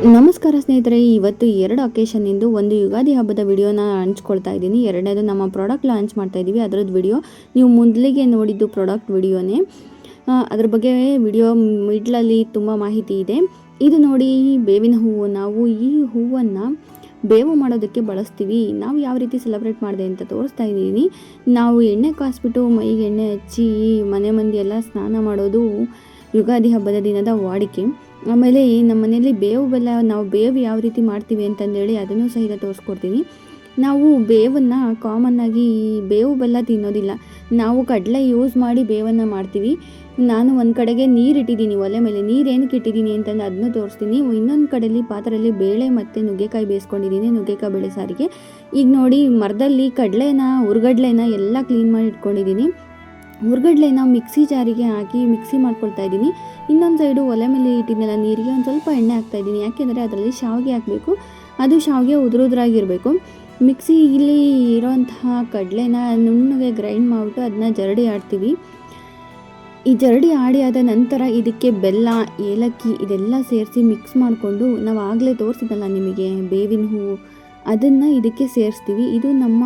ನಮಸ್ಕಾರ ಸ್ನೇಹಿತರೆ, ಇವತ್ತು 2 ಅಕೇಶನ್ನಿಂದು ಒಂದು ಯುಗಾದಿ ಹಬ್ಬದ ವಿಡಿಯೋನ ಹಂಚ್ಕೊಳ್ತಾ ಇದ್ದೀನಿ. ಎರಡನೇದು ನಮ್ಮ ಪ್ರಾಡಕ್ಟ್ ಲಾಂಚ್ ಮಾಡ್ತಾ ಇದ್ದೀವಿ, ಅದರದ್ದು ವಿಡಿಯೋ ನೀವು ಮೊದಲಿಗೆ ನೋಡಿದ್ದು ಪ್ರಾಡಕ್ಟ್ ವಿಡಿಯೋನೇ. ಅದ್ರ ಬಗ್ಗೆ ವಿಡಿಯೋ ಮಿಡ್ಲಲ್ಲಿ ತುಂಬ ಮಾಹಿತಿ ಇದೆ. ಇದು ನೋಡಿ, ಬೇವಿನ ಹೂವು. ನಾವು ಈ ಹೂವನ್ನು ಬೇವು ಮಾಡೋದಕ್ಕೆ ಬಳಸ್ತೀವಿ. ನಾವು ಯಾವ ರೀತಿ ಸೆಲೆಬ್ರೇಟ್ ಮಾಡಿದೆ ಅಂತ ತೋರಿಸ್ತಾ ಇದ್ದೀನಿ. ನಾವು ಎಣ್ಣೆ ಕಾಯಿಸ್ಬಿಟ್ಟು ಮೈಗೆ ಎಣ್ಣೆ ಹಚ್ಚಿ ಮನೆ ಮಂದಿ ಎಲ್ಲ ಸ್ನಾನ ಮಾಡೋದು ಯುಗಾದಿ ಹಬ್ಬದ ದಿನದ ವಾಡಿಕೆ. ಆಮೇಲೆ ನಮ್ಮ ಮನೆಯಲ್ಲಿ ಬೇವು ಬೆಲ್ಲ, ನಾವು ಬೇವು ಯಾವ ರೀತಿ ಮಾಡ್ತೀವಿ ಅಂತಂದೇಳಿ ಅದನ್ನು ಸಹಿತ ತೋರಿಸ್ಕೊಡ್ತೀನಿ. ನಾವು ಬೇವನ್ನು ಕಾಮನ್ನಾಗಿ ಬೇವು ಬೆಲ್ಲ ತಿನ್ನೋದಿಲ್ಲ, ನಾವು ಕಡಲೆ ಯೂಸ್ ಮಾಡಿ ಬೇವನ್ನು ಮಾಡ್ತೀವಿ. ನಾನು ಒಂದು ಕಡೆಗೆ ನೀರು ಇಟ್ಟಿದ್ದೀನಿ, ಒಲೆ ಮೇಲೆ ನೀರು ಏನಕ್ಕೆ ಇಟ್ಟಿದ್ದೀನಿ ಅಂತಂದು ಅದನ್ನು ತೋರಿಸ್ತೀನಿ. ಇನ್ನೊಂದು ಕಡೆಯಲ್ಲಿ ಪಾತ್ರೆಯಲ್ಲಿ ಬೇಳೆ ಮತ್ತು ನುಗ್ಗೆಕಾಯಿ ಬೇಯಿಸ್ಕೊಂಡಿದ್ದೀನಿ, ನುಗ್ಗೆಕಾಯಿ ಬೇಳೆ ಸಾರಿಗೆ. ಈಗ ನೋಡಿ, ಮರದಲ್ಲಿ ಹುರ್ಗಡ್ಲೆನ ಎಲ್ಲ ಕ್ಲೀನ್ ಮಾಡಿ ಇಟ್ಕೊಂಡಿದ್ದೀನಿ. ಹುರ್ಗಡ್ಲೆನ ಮಿಕ್ಸಿ ಜಾರಿಗೆ ಹಾಕಿ ಮಿಕ್ಸಿ ಮಾಡ್ಕೊಳ್ತಾ ಇದ್ದೀನಿ. ಇನ್ನೊಂದು ಸೈಡು ಒಲೆ ಮೇಲೆ ಇಟ್ಟಿದ್ದೆಲ್ಲ ನೀರಿಗೆ ಒಂದು ಸ್ವಲ್ಪ ಎಣ್ಣೆ ಹಾಕ್ತಾಯಿದ್ದೀನಿ. ಯಾಕೆಂದರೆ ಅದರಲ್ಲಿ ಶಾವಿಗೆ ಹಾಕಬೇಕು, ಅದು ಶಾವಿಗೆ ಉದುರುದ್ರಾಗಿರಬೇಕು. ಮಿಕ್ಸಿಲಿ ಇರೋಂತಹ ಕಡಲೆನ ನುಣ್ಣಗೆ ಗ್ರೈಂಡ್ ಮಾಡಿಬಿಟ್ಟು ಅದನ್ನ ಜರಡಿ ಆಡ್ತೀವಿ. ಈ ಜರಡಿ ಆಡಿ ಆದ ನಂತರ ಇದಕ್ಕೆ ಬೆಲ್ಲ, ಏಲಕ್ಕಿ ಇದೆಲ್ಲ ಸೇರಿಸಿ ಮಿಕ್ಸ್ ಮಾಡಿಕೊಂಡು, ನಾವು ಆಗಲೇ ತೋರಿಸಿದಲ್ಲ ನಿಮಗೆ ಬೇವಿನ ಹೂವು, ಅದನ್ನು ಇದಕ್ಕೆ ಸೇರಿಸ್ತೀವಿ. ಇದು ನಮ್ಮ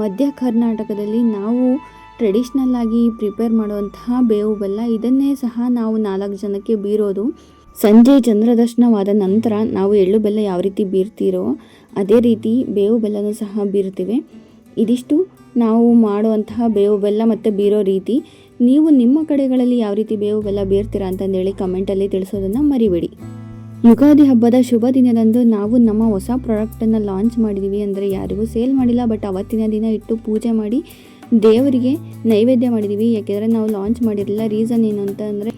ಮಧ್ಯ ಕರ್ನಾಟಕದಲ್ಲಿ ನಾವು ಟ್ರೆಡಿಷ್ನಲ್ ಆಗಿ ಪ್ರಿಪೇರ್ ಮಾಡುವಂತಹ ಬೇವು ಬೆಲ್ಲ. ಇದನ್ನೇ ಸಹ ನಾವು 4 ಜನಕ್ಕೆ ಬೀರೋದು. ಸಂಜೆ ಚಂದ್ರದರ್ಶನವಾದ ನಂತರ ನಾವು ಎಳ್ಳು ಬೆಲ್ಲ ಯಾವ ರೀತಿ ಬೀರ್ತೀರೋ ಅದೇ ರೀತಿ ಬೇವು ಬೆಲ್ಲನೂ ಸಹ ಬೀರ್ತೀವಿ. ಇದಿಷ್ಟು ನಾವು ಮಾಡುವಂತಹ ಬೇವು ಬೆಲ್ಲ ಮತ್ತು ಬೀರೋ ರೀತಿ. ನೀವು ನಿಮ್ಮ ಕಡೆಗಳಲ್ಲಿ ಯಾವ ರೀತಿ ಬೇವು ಬೆಲ್ಲ ಬೀರ್ತೀರಾ ಅಂತಂದೇಳಿ ಕಮೆಂಟಲ್ಲಿ ತಿಳಿಸೋದನ್ನು ಮರಿಬೇಡಿ. ಯುಗಾದಿ ಹಬ್ಬದ ಶುಭ ದಿನದಂದು ನಾವು ನಮ್ಮ ಹೊಸ ಪ್ರಾಡಕ್ಟನ್ನು ಲಾಂಚ್ ಮಾಡಿದ್ದೀವಿ. ಅಂದರೆ ಯಾರಿಗೂ ಸೇಲ್ ಮಾಡಿಲ್ಲ, ಬಟ್ ಅವತ್ತಿನ ದಿನ ಇಟ್ಟು ಪೂಜೆ ಮಾಡಿ ದೇವರಿಗೆ ನೈವೇದ್ಯ ಮಾಡಿದ್ದೀವಿ. ಯಾಕೆಂದರೆ ನಾವು ಲಾಂಚ್ ಮಾಡಿರಲಿಲ್ಲ. ರೀಸನ್ ಏನು ಅಂತ ಅಂದರೆ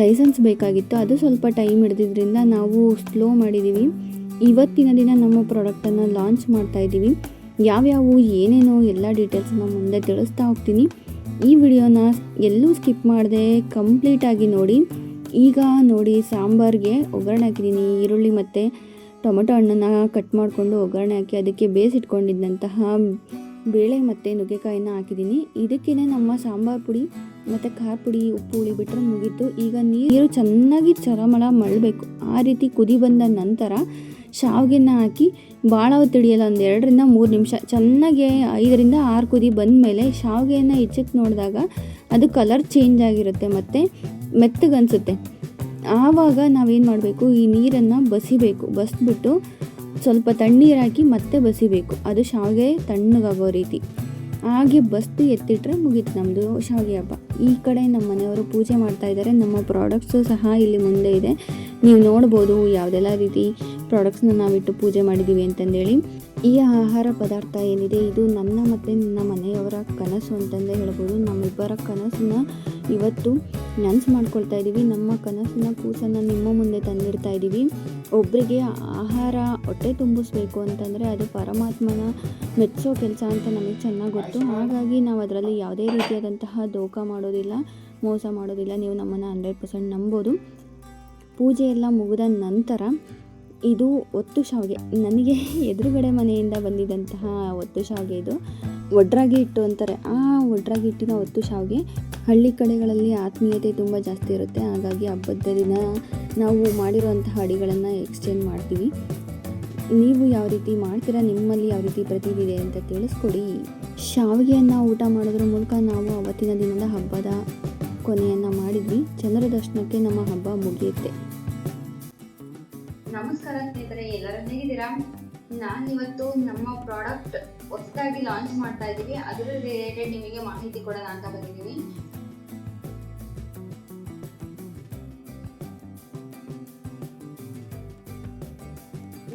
ಲೈಸೆನ್ಸ್ ಬೇಕಾಗಿತ್ತು, ಅದು ಸ್ವಲ್ಪ ಟೈಮ್ ಹಿಡಿದಿದ್ದರಿಂದ ನಾವು ಸ್ಲೋ ಮಾಡಿದ್ದೀವಿ. ಇವತ್ತಿನ ದಿನ ನಮ್ಮ ಪ್ರಾಡಕ್ಟನ್ನು ಲಾಂಚ್ ಮಾಡ್ತಾಯಿದ್ದೀವಿ. ಯಾವ್ಯಾವು ಏನೇನೋ ಎಲ್ಲ ಡೀಟೇಲ್ಸನ್ನ ಮುಂದೆ ತಿಳಿಸ್ತಾ ಹೋಗ್ತೀನಿ. ಈ ವಿಡಿಯೋನ ಎಲ್ಲೂ ಸ್ಕಿಪ್ ಮಾಡದೆ ಕಂಪ್ಲೀಟಾಗಿ ನೋಡಿ. ಈಗ ನೋಡಿ, ಸಾಂಬಾರಿಗೆ ಒಗ್ಗರಣೆ ಹಾಕಿದ್ದೀನಿ. ಈರುಳ್ಳಿ ಮತ್ತು ಟೊಮೆಟೊ ಹಣ್ಣನ್ನು ಕಟ್ ಮಾಡಿಕೊಂಡು ಒಗ್ಗರಣೆ ಹಾಕಿ ಅದಕ್ಕೆ ಬೇಯಿಸಿಟ್ಕೊಂಡಿದ್ದಂತಹ ಬೇಳೆ ಮತ್ತು ನುಗ್ಗೆಕಾಯಿನ ಹಾಕಿದ್ದೀನಿ. ಇದಕ್ಕೇ ನಮ್ಮ ಸಾಂಬಾರು ಪುಡಿ ಮತ್ತು ಖಾರ ಪುಡಿ, ಉಪ್ಪು, ಹುಳಿ ಬಿಟ್ಟರೆ ಮುಗೀತು. ಈಗ ನೀರು ಚೆನ್ನಾಗಿ ಚರಮಳ ಮಳ್ಳಬೇಕು. ಆ ರೀತಿ ಕುದಿ ಬಂದ ನಂತರ ಶಾವಿಗೆನ ಹಾಕಿ ಭಾಳ ಹೊತ್ತು ಹಿಡಿಯಲ್ಲ, ಒಂದು 2 ರಿಂದ 3 ನಿಮಿಷ ಚೆನ್ನಾಗಿ 5 ರಿಂದ 6 ಕುದಿ ಬಂದ ಮೇಲೆ ಶಾವಿಗೆಯನ್ನು ಹೆಚ್ಚಕ್ಕೆ ನೋಡಿದಾಗ ಅದು ಕಲರ್ ಚೇಂಜ್ ಆಗಿರುತ್ತೆ ಮತ್ತು ಮೆತ್ತಗನ್ಸುತ್ತೆ. ಆವಾಗ ನಾವೇನು ಮಾಡಬೇಕು, ಈ ನೀರನ್ನು ಬಸಿಬಿಟ್ಟು ಸ್ವಲ್ಪ ತಣ್ಣೀರು ಹಾಕಿ ಮತ್ತೆ ಬಸಿಬೇಕು. ಅದು ಶಾವಿಗೆ ತಣ್ಣಗಾಗೋ ರೀತಿ ಹಾಗೆ ಬಸ್ದು ಎತ್ತಿಟ್ರೆ ಮುಗೀತು ನಮ್ಮದು ಶಾವಿಗೆ ಹಬ್ಬ. ಈ ಕಡೆ ನಮ್ಮ ಮನೆಯವರು ಪೂಜೆ ಮಾಡ್ತಾ ಇದ್ದಾರೆ. ನಮ್ಮ ಪ್ರಾಡಕ್ಟ್ಸು ಸಹ ಇಲ್ಲಿ ಮುಂದೆ ಇದೆ, ನೀವು ನೋಡ್ಬೋದು ಯಾವುದೆಲ್ಲ ರೀತಿ ಪ್ರಾಡಕ್ಟ್ಸ್ನ ನಾವಿಟ್ಟು ಪೂಜೆ ಮಾಡಿದ್ದೀವಿ ಅಂತಂದೇಳಿ. ಈ ಆಹಾರ ಪದಾರ್ಥ ಏನಿದೆ, ಇದು ನನ್ನ ಮತ್ತು ನನ್ನ ಮನೆಯವರ ಕನಸು ಅಂತಂದೇ ಹೇಳ್ಬೋದು. ನಮ್ಮಿಬ್ಬರ ಕನಸನ್ನ ಇವತ್ತು ನನಸು ಮಾಡ್ಕೊಳ್ತಾ ಇದ್ದೀವಿ. ನಮ್ಮ ಕನಸಿನ ಕೂಸನ್ನು ನಿಮ್ಮ ಮುಂದೆ ತಂದಿಡ್ತಾ ಇದ್ದೀವಿ. ಒಬ್ಬರಿಗೆ ಆಹಾರ ಹೊಟ್ಟೆ ತುಂಬಿಸ್ಬೇಕು ಅಂತಂದರೆ ಅದು ಪರಮಾತ್ಮನ ಮೆಚ್ಚೋ ಕೆಲಸ ಅಂತ ನಮಗೆ ಚೆನ್ನಾಗಿ ಗೊತ್ತು. ಹಾಗಾಗಿ ನಾವು ಅದರಲ್ಲಿ ಯಾವುದೇ ರೀತಿಯಾದಂತಹ ದೋಖ ಮಾಡೋದಿಲ್ಲ, ಮೋಸ ಮಾಡೋದಿಲ್ಲ. ನೀವು ನಮ್ಮನ್ನು 100% ನಂಬೋದು. ಪೂಜೆ ಎಲ್ಲ ಮುಗಿದ ನಂತರ ಇದು ಒತ್ತು ಶಾವಿಗೆ, ನನಗೆ ಎದುರುಗಡೆ ಮನೆಯಿಂದ ಬಂದಿದ್ದಂತಹ ಒತ್ತು ಶಾವಿಗೆ. ಇದು ಒಡ್ರಾಗಿ ಹಿಟ್ಟು ಅಂತಾರೆ, ಆ ಒಡ್ರಾಗಿ ಹಿಟ್ಟಿನ ಒತ್ತು ಶಾವಿಗೆ. ಹಳ್ಳಿ ಕಡೆಗಳಲ್ಲಿ ಆತ್ಮೀಯತೆ ತುಂಬ ಜಾಸ್ತಿ ಇರುತ್ತೆ. ಹಾಗಾಗಿ ಹಬ್ಬದ ದಿನ ನಾವು ಮಾಡಿರುವಂತಹ ಅಡಿಗಳನ್ನು ಎಕ್ಸ್ಚೇಂಜ್ ಮಾಡ್ತೀವಿ. ನೀವು ಯಾವ ರೀತಿ ಮಾಡ್ತೀರಾ, ನಿಮ್ಮಲ್ಲಿ ಯಾವ ರೀತಿ ಪ್ರತಿದಿದೆ ಅಂತ ತಿಳಿಸ್ಕೊಡಿ. ಶಾವಿಗೆಯನ್ನು ಊಟ ಮಾಡೋದ್ರ ಮೂಲಕ ನಾವು ಅವತ್ತಿನ ದಿನದ ಹಬ್ಬದ ಕೊನೆಯನ್ನು ಮಾಡಿದ್ವಿ. ಚಂದ್ರ ದರ್ಶನಕ್ಕೆ ನಮ್ಮ ಹಬ್ಬ ಮುಗಿಯುತ್ತೆ. ನಮಸ್ಕಾರ ಸ್ನೇಹಿತರೆ, ಎಲ್ಲರೂ ಹೇಗಿದ್ದೀರಾ? ನಾನಿವತ್ತು ನಮ್ಮ ಪ್ರಾಡಕ್ಟ್ ಹೊಸದಾಗಿ ಲಾಂಚ್ ಮಾಡ್ತಾ ಇದ್ದೀವಿ, ಅದರ ರಿಲೇಟೆಡ್ ನಿಮಗೆ ಮಾಹಿತಿ ಕೊಡೋಣ ಅಂತ ಬಂದಿದ್ದೀನಿ.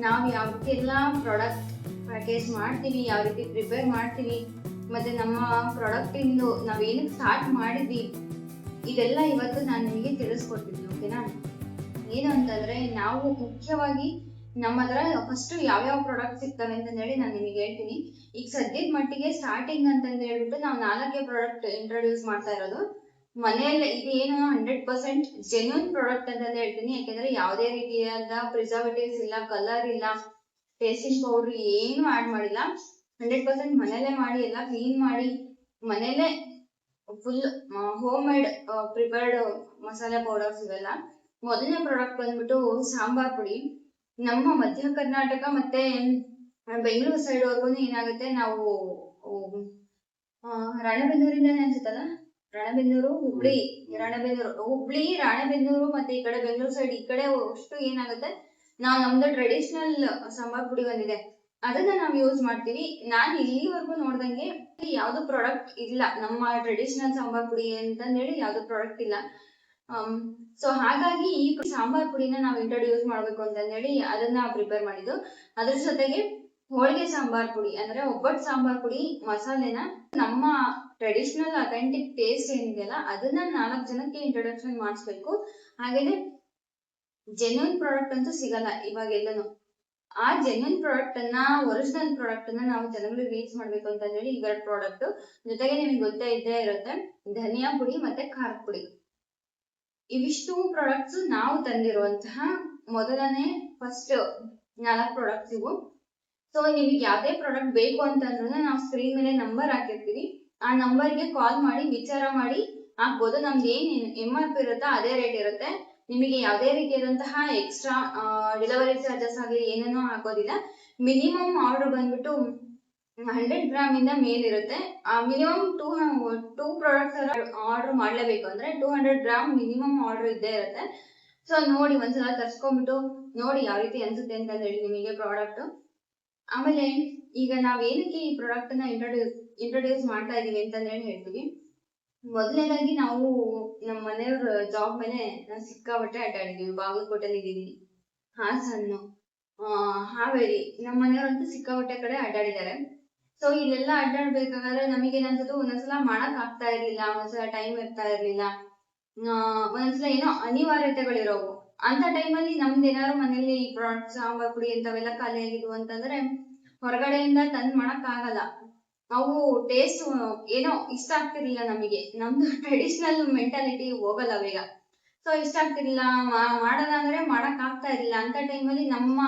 ನಾವು ಯಾವಕ್ಕೆಲ್ಲ ಪ್ರಾಡಕ್ಟ್ ಪ್ಯಾಕೇಜ್ ಮಾಡ್ತೀವಿ, ಯಾವ ರೀತಿ ಪ್ರಿಪೇರ್ ಮಾಡ್ತೀವಿ, ಮತ್ತೆ ನಮ್ಮ ಪ್ರಾಡಕ್ಟಿಂದು ನಾವೇನಕ್ಕೆ ಸ್ಟಾರ್ಟ್ ಮಾಡಿದ್ವಿ, ಇದೆಲ್ಲ ಇವತ್ತು ನಾನು ನಿಮಗೆ ತಿಳಿಸ್ಕೊಡ್ತೀನಿ. ಓಕೆನಾ? ಏನು ಅಂತಂದ್ರೆ, ನಾವು ಮುಖ್ಯವಾಗಿ ನಮ್ಮ ಹತ್ರ ಫಸ್ಟ್ ಯಾವ್ಯಾವ ಪ್ರಾಡಕ್ಟ್ ಸಿಗ್ತವೆ ಅಂತ ಹೇಳಿ ನಾನು ನಿಮಗೆ ಹೇಳ್ತೀನಿ. ಈಗ ಸದ್ಯದ ಮಟ್ಟಿಗೆ ಸ್ಟಾರ್ಟಿಂಗ್ ಅಂತಂದು ಹೇಳ್ಬಿಟ್ಟು ನಾವು 4 ಪ್ರಾಡಕ್ಟ್ ಇಂಟ್ರೊಡ್ಯೂಸ್ ಮಾಡ್ತಾ ಇರೋದು. ಮನೆಯಲ್ಲಿ ಇದು ಏನು 100% ಜೆನ್ಯೂನ್ ಪ್ರಾಡಕ್ಟ್ ಅಂತ ಹೇಳ್ತೀನಿ. ಯಾಕೆಂದ್ರೆ ಯಾವುದೇ ರೀತಿಯಾದ ಪ್ರಿಸರ್ವೇಟಿವ್ಸ್ ಇಲ್ಲ, ಕಲರ್ ಇಲ್ಲ, ಟೇಸ್ಟಿಂಗ್ ಪೌಡರ್ ಏನು ಆಡ್ ಮಾಡಿಲ್ಲ. 100% ಮನೆಯಲ್ಲೇ ಮಾಡಿ, ಎಲ್ಲ ಕ್ಲೀನ್ ಮಾಡಿ ಮನೆಯಲ್ಲೇ ಫುಲ್ ಹೋಮ್ ಮೇಡ್ ಪ್ರಿಪೇರ್ಡ್ ಮಸಾಲೆ ಪೌಡರ್ಸ್ ಇವೆಲ್ಲ. ಮೊದಲನೇ ಪ್ರಾಡಕ್ಟ್ ಬಂದ್ಬಿಟ್ಟು ಸಾಂಬಾರ್ ಪುಡಿ. ನಮ್ಮ ಮಧ್ಯ ಕರ್ನಾಟಕ ಮತ್ತೆ ಬೆಂಗಳೂರು ಸೈಡ್ ವರ್ಗು ಏನಾಗುತ್ತೆ, ನಾವು ರಾಣೆಬೆನ್ನೂರಿಂದಾನೆ ಅನ್ಸುತ್ತಲ್ಲ, ರಾಣೆಬೆನ್ನೂರು ಹುಬ್ಳಿ ರಾಣೆಬೆನ್ನೂರು ಮತ್ತೆ ಈ ಕಡೆ ಬೆಂಗಳೂರು ಸೈಡ್ ಈ ಕಡೆ ಅಷ್ಟು ಏನಾಗುತ್ತೆ, ನಮ್ದು ಟ್ರೆಡಿಷನಲ್ ಸಾಂಬಾರ್ ಪುಡಿ ಒಂದಿದೆ, ಅದನ್ನ ನಾವು ಯೂಸ್ ಮಾಡ್ತೀವಿ. ನಾನು ಇಲ್ಲಿವರೆಗೂ ನೋಡ್ದಂಗೆ ಯಾವ್ದು ಪ್ರಾಡಕ್ಟ್ ಇಲ್ಲ ನಮ್ಮ ಟ್ರೆಡಿಷನಲ್ ಸಾಂಬಾರ್ ಪುಡಿ ಅಂತಂದೇಳಿ ಯಾವ್ದು ಪ್ರಾಡಕ್ಟ್ ಇಲ್ಲ. ಸೊ ಹಾಗಾಗಿ ಈ ಸಾಂಬಾರ್ ಪುಡಿನ ನಾವು ಇಂಟ್ರೊಡ್ಯೂಸ್ ಮಾಡ್ಬೇಕು ಅಂತಂದೇಳಿ ಅದನ್ನ ಪ್ರಿಪೇರ್ ಮಾಡಿದ್ದು. ಅದ್ರ ಜೊತೆಗೆ ಹೋಳಿಗೆ ಸಾಂಬಾರ್ ಪುಡಿ ಅಂದ್ರೆ ಒಬ್ಬಟ್ಟು ಸಾಂಬಾರ್ ಪುಡಿ ಮಸಾಲೆನ ನಮ್ಮ ಟ್ರೆಡಿಷನಲ್ ಅಥೆಂಟಿಕ್ ಟೇಸ್ಟ್ ಏನಿದೆಯಲ್ಲ ಅದನ್ನ 4 ಜನಕ್ಕೆ ಇಂಟ್ರೊಡಕ್ಷನ್ ಮಾಡಿಸ್ಬೇಕು. ಹಾಗೇನೆ ಜೆನ್ಯೂನ್ ಪ್ರಾಡಕ್ಟ್ ಅಂತೂ ಸಿಗಲ್ಲ ಇವಾಗ ಎಲ್ಲನು. ಆ ಜೆನ್ಯೂನ್ ಪ್ರಾಡಕ್ಟ್ ಅನ್ನ, ಒರಿಜಿನಲ್ ಪ್ರಾಡಕ್ಟ್ ಅನ್ನ ನಾವು ಜನಗಳಿಗೆ ರೀಚ್ ಮಾಡ್ಬೇಕು ಅಂತ ಹೇಳಿ ಇವೆರಡು ಪ್ರಾಡಕ್ಟ್ ಜೊತೆಗೆ ನಿಮಗೆ ಗೊತ್ತೇ ಇದ್ದೇ ಇರುತ್ತೆ ಧನಿಯಾ ಪುಡಿ ಮತ್ತೆ ಖಾರದ ಪುಡಿ. ಇವಿಷ್ಟು ಪ್ರಾಡಕ್ಟ್ಸ್ ನಾವು ತಂದಿರುವಂತಹ ಮೊದಲನೇ ಫಸ್ಟ್ 4 ಪ್ರಾಡಕ್ಟ್ಸ್ ಇವು. ಸೊ ನಿಮಗೆ ಯಾವ್ದೇ ಪ್ರಾಡಕ್ಟ್ ಬೇಕು ಅಂತಂದ್ರೆ ನಾವು ಸ್ಕ್ರೀನ್ ಮೇಲೆ ನಂಬರ್ ಹಾಕಿರ್ತೀವಿ, ಆ ನಂಬರ್ಗೆ ಕಾಲ್ ಮಾಡಿ ವಿಚಾರ ಮಾಡಿ ಹಾಕ್ಬೋದು. ನಮ್ದು ಏನ್ MRP ಇರುತ್ತೋ ಅದೇ ರೇಟ್ ಇರುತ್ತೆ. ನಿಮಗೆ ಯಾವುದೇ ರೀತಿಯಾದಂತಹ ಎಕ್ಸ್ಟ್ರಾ ಡೆಲಿವರಿ ಚಾರ್ಜಸ್ ಆಗಲಿ ಏನೇನೋ ಹಾಕೋದಿಲ್ಲ. ಮಿನಿಮಮ್ ಆರ್ಡರ್ ಬಂದ್ಬಿಟ್ಟು 100 ಗ್ರಾಮ್ ಇಂದ ಮೇಲಿರುತ್ತೆ. ಮಿನಿಮಮ್ 2 ಪ್ರಾಡಕ್ಟ್ಸ್ ಆರ್ಡರ್ ಮಾಡ್ಲೇಬೇಕು ಅಂದ್ರೆ 200 ಗ್ರಾಮ್ ಮಿನಿಮಮ್ ಆರ್ಡರ್ ಇದ್ದೇ ಇರುತ್ತೆ. ಸೊ ನೋಡಿ ಒಂದ್ಸಲ ತರ್ಸ್ಕೊಂಡ್ಬಿಟ್ಟು ನೋಡಿ ಯಾವ ರೀತಿ ಅನ್ಸುತ್ತೆ ಅಂತ ಹೇಳಿ ನಿಮಗೆ ಪ್ರಾಡಕ್ಟ್. ಆಮೇಲೆ ಈಗ ನಾವ್ ಏನಕ್ಕೆ ಈ ಪ್ರಾಡಕ್ಟ್ ನ ಇಂಟ್ರೊಡ್ಯೂಸ್ ಮಾಡ್ತಾ ಇದೀವಿ ಅಂತ ಹೇಳ್ತೀವಿ. ಮೊದಲನೇದಾಗಿ ನಾವು ನಮ್ಮ ಮನೆಯವ್ರ ಜಾಬ್ ಮೇಲೆ ಸಿಕ್ಕಾಪಟ್ಟೆ ಅಡ್ಡಾಡಿದೀವಿ. ಬಾಗಲಕೋಟೆಲಿ ಇದೀವಿ, ಹಾಸನ್ನು, ಹಾವೇರಿ, ನಮ್ಮ ಮನೆಯವ್ರಂತೂ ಸಿಕ್ಕಾಪಟ್ಟೆ ಕಡೆ ಅಡ್ಡಾಡಿದ್ದಾರೆ. ಸೊ ಇಲ್ಲೆಲ್ಲ ಅಡ್ಡಾಡ್ಬೇಕಾದ್ರೆ ನಮಗೇನನ್ಸೋದು, ಒಂದೊಂದ್ಸಲ ಮಾಡಕ್ ಆಗ್ತಾ ಇರ್ಲಿಲ್ಲ, ಒಂದೊಂದ್ಸಲ ಟೈಮ್ ಇರ್ತಾ ಇರ್ಲಿಲ್ಲ, ಒಂದೊಂದ್ಸಲ ಏನೋ ಅನಿವಾರ್ಯತೆಗಳಿರೋವು. ಅಂತ ಟೈಮಲ್ಲಿ ನಮ್ದು ಏನಾದ್ರು ಮನೇಲಿ ಈ ಪ್ರಾಡಕ್ಟ್ ಸಾಂಬಾರ್ ಪುಡಿ ಇಂಥವೆಲ್ಲ ಖಾಲಿ ಆಗಿದ್ವು ಅಂತಂದ್ರೆ ಹೊರಗಡೆಯಿಂದ ತಂದ್ ಮಾಡಕ್ ಆಗಲ್ಲ. ಅವು ಟೇಸ್ಟ್ ಏನೋ ಇಷ್ಟ ಆಗ್ತಿರ್ಲಿಲ್ಲ ನಮಗೆ, ನಮ್ದು ಟ್ರೆಡಿಷನಲ್ ಮೆಂಟಾಲಿಟಿ ಹೋಗಲ್ಲ ಬೇಗ. ಸೊ ಇಷ್ಟ ಆಗ್ತಿರ್ಲಿಲ್ಲ, ಮಾಡೋಣ ಅಂದ್ರೆ ಮಾಡಕ್ ಆಗ್ತಾ ಇರ್ಲಿಲ್ಲ. ಅಂತ ಟೈಮಲ್ಲಿ ನಮ್ಮ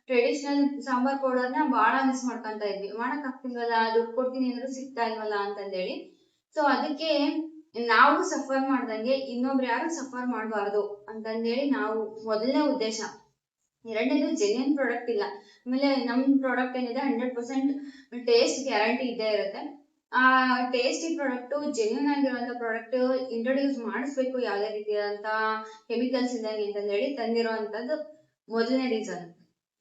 ಟ್ರೆಡಿಷನಲ್ ಸಾಂಬಾರ್ ಪೌಡರ್ನ ಬಹಳ ಮಿಸ್ ಮಾಡ್ಕೊಂತ ಇದ್ವಿ. ಮಾಡಕ್ ಆಗ್ತಿಲ್ವಲ್ಲ, ದುಡ್ಡು ಕೊಡ್ತೀನಿ ಅಂದ್ರೂ ಸಿಗ್ತಾ ಇಲ್ವಲ್ಲ ಅಂತಂದೇಳಿ. ಸೊ ಅದಕ್ಕೆ ನಾವು ಸಫರ್ ಮಾಡ್ದಂಗೆ ಇನ್ನೊಬ್ರು ಯಾರು ಸಫರ್ ಮಾಡಬಾರ್ದು ಅಂತಂದೇಳಿ ನಾವು ಮೊದಲನೇ ಉದ್ದೇಶ. ಎರಡನೇದು ಜೆನ್ಯೂನ್ ಪ್ರಾಡಕ್ಟ್ ಇಲ್ಲ. ಆಮೇಲೆ ನಮ್ ಪ್ರಾಡಕ್ಟ್ ಏನಿದೆ 100% ಟೇಸ್ಟ್ ಗ್ಯಾರಂಟಿ ಇದ್ದೇ ಇರುತ್ತೆ. ಆ ಟೇಸ್ಟಿ ಪ್ರಾಡಕ್ಟ್, ಜೆನ್ಯೂನ್ ಆಗಿರುವಂತ ಪ್ರಾಡಕ್ಟ್ ಇಂಟ್ರೊಡ್ಯೂಸ್ ಮಾಡಿಸ್ಬೇಕು ಯಾವುದೇ ರೀತಿಯಾದಂತ ಕೆಮಿಕಲ್ಸ್ ಇದ್ದಂಗೆ ಅಂತಂದೇಳಿ ತಂದಿರುವಂತದ್ದು ಮೊದಲನೇ ರೀಸನ್.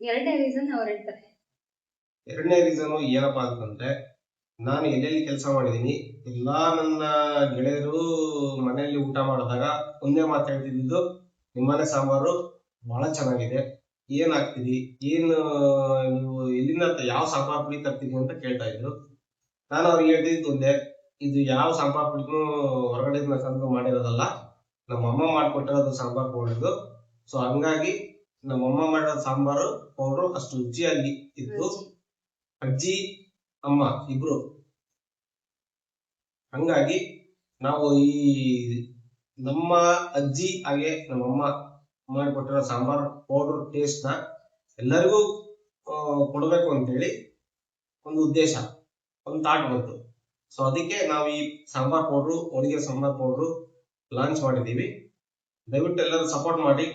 ಎರಡನೇ ರೀಸನ್ ಅವ್ರು ಹೇಳ್ತಾರೆ. ಎರಡನೇ ರೀಸನ್ ಏನಪ್ಪಾ ಅಂತಂದ್ರೆ, ನಾನು ಎಲ್ಲೆಲ್ಲಿ ಕೆಲಸ ಮಾಡಿದೀನಿ ಎಲ್ಲಾ ನನ್ನ ಗೆಳೆಯರು ಮನೆಯಲ್ಲಿ ಊಟ ಮಾಡಿದಾಗ ಒಂದೇ ಮಾತು ಹೇಳ್ತಿದ್ದು, ನಿಮ್ಮನೆ ಸಾಂಬಾರು ಬಹಳ ಚೆನ್ನಾಗಿದೆ, ಏನ್ ಹಾಕ್ತಿದಿ, ಏನು ನೀವು ಎಲ್ಲಿಂದ ಯಾವ ಸಾಂಬಾರ್ ಪುಡಿ ತರ್ತೀವಿ ಅಂತ ಕೇಳ್ತಾ ಇದ್ರು. ನಾನು ಅವ್ರಿಗೆ ಹೇಳ್ತಿದ್ದು ಒಂದೇ, ಇದು ಯಾವ ಸಾಂಬಾರ್ ಪುಡಿನೂ ಹೊರಗಡೆ ತಂದು ಮಾಡಿರೋದಲ್ಲ, ನಮ್ಮಮ್ಮ ಮಾಡ್ಕೊಟ್ಟಿರೋದು ಸಾಂಬಾರ್ ಪೌಡರ್. ಸೊ ಹಂಗಾಗಿ ನಮ್ಮಮ್ಮ ಮಾಡಿರೋ ಸಾಂಬಾರು ಪೌಡ್ರು ಅಷ್ಟು ರುಚಿಯಾಗಿ ಇತ್ತು. ಅಜ್ಜಿ ಅಮ್ಮ ಇಬ್ರು, ಹಂಗಾಗಿ ನಾವು ಈ ನಮ್ಮ ಅಜ್ಜಿ ಹಾಗೆ ನಮ್ಮಮ್ಮ ಮಾಡಿಕೊಟ್ಟಿರೋ ಸಾಂಬಾರ್ ಪೌಡರ್ ಟೇಸ್ಟ್ ನ ಎಲ್ಲರಿಗೂ ಕೊಡ್ಬೇಕು ಅಂತೇಳಿ ಒಂದು ಉದ್ದೇಶ, ಒಂದು ಥಾಟ್ ಬಂತು. ಸೊ ಅದಕ್ಕೆ ನಾವು ಈ ಸಾಂಬಾರ್ ಪೌಡ್ರು, ಹೋಳಿಗೆ ಸಾಂಬಾರ್ ಪೌಡ್ರು ಲಾಂಚ್ ಮಾಡಿದೀವಿ. ದಯವಿಟ್ಟು ಎಲ್ಲರೂ ಸಪೋರ್ಟ್ ಮಾಡಿ.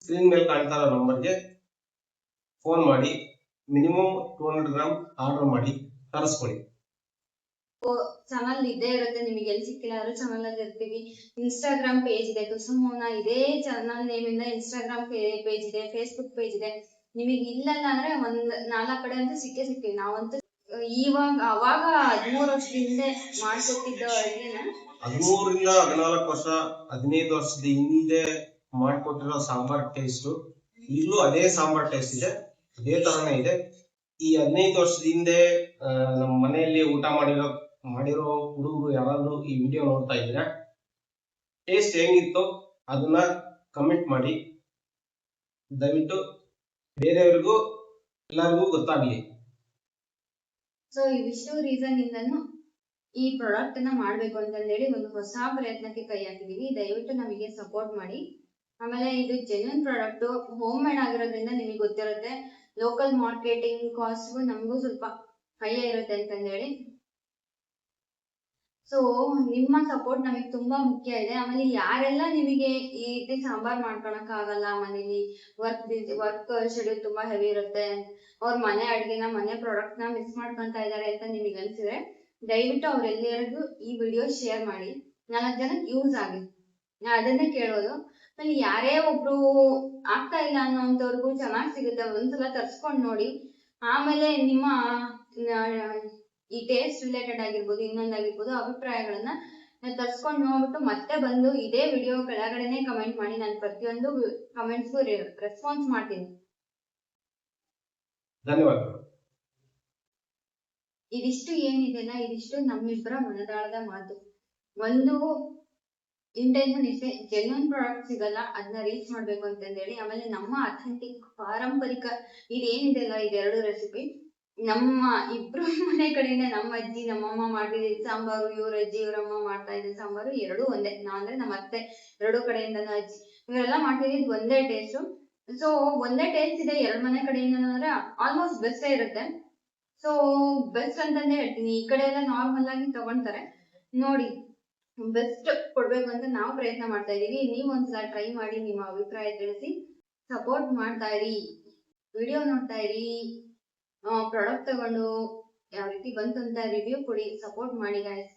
ಸ್ಕ್ರೀನ್ ಮೇಲೆ ಕಾಣ್ತಾ ಇರೋ ನಂಬರ್ಗೆ ಫೋನ್ ಮಾಡಿ ಮಿನಿಮಮ್ 200 ಗ್ರಾಮ್ ಆರ್ಡರ್ ಮಾಡಿ ತರಿಸ್ಕೊಳ್ಳಿ. ಚಾನಲ್ ಇದ್ದೇ ಇರುತ್ತೆ, ನಿಮಗೆ ಎಲ್ಲಿ ಸಿಕ್ಕಿಲ್ಲ ಆದ್ರೂ ಚಾನಲ್ ಅಲ್ಲಿ ಇರ್ತೀವಿ. ಇನ್ಸ್ಟಾಗ್ರಾಮ್ ಪೇಜ್ ಇದೆ ಕುಸುಮೋನ, ಇದೇ ಚಾನಲ್ ನೇಮ್ ಇಂದ ಇನ್ಸ್ಟಾಗ್ರಾಮ್ ಪೇಜ್ ಇದೆ, ಫೇಸ್ಬುಕ್ ಪೇಜ್ ಇದೆ. ನಿಮಗೆ ಇಲ್ಲಲ್ಲ ಅಂದ್ರೆ ಒಂದ್ 4 ಕಡೆ ಅಂತೂ ಸಿಕ್ಕಿವಿ. ನಾವಂತೂ ಇವಾಗ ಅವಾಗ 13 ವರ್ಷದ ಹಿಂದೆ ಮಾಡ್ಕೊಟ್ಟಿದ್ದ ಅಡುಗೆನ 13ರಿಂದ 14 ವರ್ಷ 15 ವರ್ಷದ ಹಿಂದೆ ಮಾಡ್ಕೊಟ್ಟಿರೋ ಸಾಂಬಾರ್ ಟೇಸ್ಟ್ ಈಗಲೂ ಅದೇ ಸಾಂಬಾರ್ ಟೇಸ್ಟ್ ಇದೆ, ಅದೇ ತರನೇ ಇದೆ. ಈ 15 ವರ್ಷದ ಹಿಂದೆ ನಮ್ಮ ಮನೆಯಲ್ಲಿ ಊಟ ಮಾಡಿರೋ ಹುಡುಗರು ಯಾರಾದ್ರೂ ಈ ವಿಡಿಯೋ ನೋಡ್ತಾ ಇದ್ರೆ ಟೇಸ್ಟ್ ಹೆಂಗಿತ್ತು ಅದನ್ನ ಕಮೆಂಟ್ ಮಾಡಿ. ದಯವಿಟ್ಟು ಬೇರೆಯವ್ರಿಗೂ ಎಲ್ಲರಿಗೂ ಗೊತ್ತಾಗ್ಲಿ. ಸೊ ಇವಿಷ್ಟು ರೀಸನ್ ಇಂದನು ಈ ಪ್ರಾಡಕ್ಟ್ ಅನ್ನ ಮಾಡ್ಬೇಕು ಅಂತಂದೇಳಿ ಒಂದು ಹೊಸ ಪ್ರಯತ್ನಕ್ಕೆ ಕೈ ಹಾಕಿದೀವಿ. ದಯವಿಟ್ಟು ನಮಗೆ ಸಪೋರ್ಟ್ ಮಾಡಿ. ಆಮೇಲೆ ಇದು ಜೆನ್ಯೂನ್ ಪ್ರಾಡಕ್ಟ್, ಹೋಮ್ ಮೇಡ್ ಆಗಿರೋದ್ರಿಂದ ನಿಮಗೆ ಗೊತ್ತಿರುತ್ತೆ, ಲೋಕಲ್ ಮಾರ್ಕೆಟಿಂಗ್ ಕಾಸ್ಟ್ ನಮಗೂ ಸ್ವಲ್ಪ ಹೈ ಇರುತ್ತೆ ಅಂತಂದೇಳಿ ಸೊ ನಿಮ್ಮ ಸಪೋರ್ಟ್ ನಮಗೆ ತುಂಬಾ ಮುಖ್ಯ ಇದೆ. ಆಮೇಲೆ ಯಾರೆಲ್ಲ ನಿಮಗೆ ಈ ರೀತಿ ಸಾಂಬಾರ್ ಮಾಡ್ಕೊಳಕ್ ಆಗಲ್ಲ, ಮನೇಲಿ ವರ್ಕ್ ಶೆಡ್ಯೂಲ್ ತುಂಬಾ ಹೆವಿ ಇರುತ್ತೆ, ಅವ್ರ ಮನೆ ಅಡ್ಗೆನ ಮನೆ ಪ್ರಾಡಕ್ಟ್ ನ ಮಿಸ್ ಮಾಡ್ಕೊಂತ ಇದಾರೆ ಅಂತ ನಿಮಗೆ ಅನ್ಸಿದ್ರೆ ದಯವಿಟ್ಟು ಅವ್ರೆಲ್ಲರಿಗೂ ಈ ವಿಡಿಯೋ ಶೇರ್ ಮಾಡಿ, 4 ಜನಕ್ಕೆ ಯೂಸ್ ಆಗಿ. ನಾ ಅದನ್ನೇ ಕೇಳೋದು. ಆಮೇಲೆ ಯಾರೇ ಒಬ್ರು ಆಗ್ತಾ ಇಲ್ಲ ಅನ್ನೋಂಥವ್ರಿಗೂ ಚೆನ್ನಾಗಿ ಸಿಗುತ್ತೆ, ಒಂದ್ಸಲ ತರ್ಸ್ಕೊಂಡ್ ನೋಡಿ. ಆಮೇಲೆ ನಿಮ್ಮ ಈ ಟೇಸ್ಟ್ ರಿಲೇಟೆಡ್ ಆಗಿರ್ಬೋದು, ಇನ್ನೊಂದಾಗಿರ್ಬೋದು ಅಭಿಪ್ರಾಯಗಳನ್ನ ತರ್ಸ್ಕೊಂಡು ನೋಡ್ಬಿಟ್ಟು ಮತ್ತೆ ಬಂದು ಇದೇ ವಿಡಿಯೋ ಕೆಳಗಡೆನೆ ಕಮೆಂಟ್ ಮಾಡಿ. ನಾನು ಪ್ರತಿಯೊಂದು ಕಮೆಂಟ್ಸ್ಗೂ ರೆಸ್ಪಾನ್ಸ್ ಮಾಡ್ತೀನಿ. ಧನ್ಯವಾದಗಳು. ಇದಿಷ್ಟು ಏನಿದೆಲ್ಲ, ಇದಿಷ್ಟು ನಮ್ಮಿಬ್ಬರ ಮನದಾಳದ ಮಾತು. ಒಂದು ಇಂಟೆನ್ಷನ್ ಇಷ್ಟೇ, ಜೆನ್ಯೂನ್ ಪ್ರಾಡಕ್ಟ್ ಸಿಗಲ್ಲ, ಅದನ್ನ ರೀಚ್ ಮಾಡ್ಬೇಕು ಅಂತಂದೇಳಿ. ಆಮೇಲೆ ನಮ್ಮ ಅಥೆಂಟಿಕ್ ಪಾರಂಪರಿಕ ಇದೇನಿದೆಲ್ಲ, ಇದೆರಡು ರೆಸಿಪಿ ನಮ್ಮ ಇಬ್ರು ಮನೆ ಕಡೆಯಿಂದ, ನಮ್ಮ ಅಜ್ಜಿ ನಮ್ಮಮ್ಮ ಮಾಡ್ತಿದ್ದ ಸಾಂಬಾರು, ಇವ್ರ ಅಜ್ಜಿ ಇವ್ರಮ್ಮ ಮಾಡ್ತಾ ಇದ್ದ ಸಾಂಬಾರು ಎರಡೂ ಒಂದೇ. ಅಂದ್ರೆ ನಮ್ಮ ಅತ್ತೆ ಎರಡು ಕಡೆಯಿಂದ ಅಜ್ಜಿ ಇವರೆಲ್ಲ ಮಾಡ್ತಿದ್ದು ಒಂದೇ ಟೇಸ್ಟ್. ಸೊ ಒಂದೇ ಟೇಸ್ಟ್ ಇದೆ ಎರಡು ಮನೆ ಕಡೆಯಿಂದ ಅಂದ್ರೆ ಆಲ್ಮೋಸ್ಟ್ ಬೆಸ್ಟ್ ಇರುತ್ತೆ. ಸೊ ಬೆಸ್ಟ್ ಅಂತಾನೆ ಹೇಳ್ತೀನಿ. ಈ ಕಡೆ ಎಲ್ಲ ನಾರ್ಮಲ್ ಆಗಿ ತಗೊಂತಾರೆ, ನೋಡಿ ಬೆಸ್ಟ್ ಕೊಡ್ಬೇಕು ಅಂತ ನಾವು ಪ್ರಯತ್ನ ಮಾಡ್ತಾ ಇದೀವಿ. ನೀವು ಒಂದ್ಸಲ ಟ್ರೈ ಮಾಡಿ, ನಿಮ್ಮ ಅಭಿಪ್ರಾಯ ತಿಳಿಸಿ, ಸಪೋರ್ಟ್ ಮಾಡ್ತಾ ಇರಿ, ವಿಡಿಯೋ ನೋಡ್ತಾ ಇರಿ, ಪ್ರಾಡಕ್ಟ್ ತಗೊಂಡು ಯಾವ ರೀತಿ ಬಂತು ಅಂತ ರಿವ್ಯೂ ಕೊಡಿ, ಸಪೋರ್ಟ್ ಮಾಡಿ ಗೈಸ್.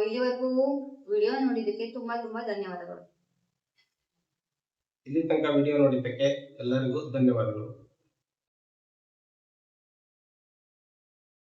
ಇಲ್ಲಿವರೆಗೂ ವಿಡಿಯೋ ನೋಡಿದ್ದಕ್ಕೆ ತುಂಬಾ ಧನ್ಯವಾದಗಳು. ಇಲ್ಲಿ ತನಕ ವಿಡಿಯೋ ನೋಡಿದ್ದಕ್ಕೆ ಎಲ್ಲರಿಗೂ ಧನ್ಯವಾದಗಳು.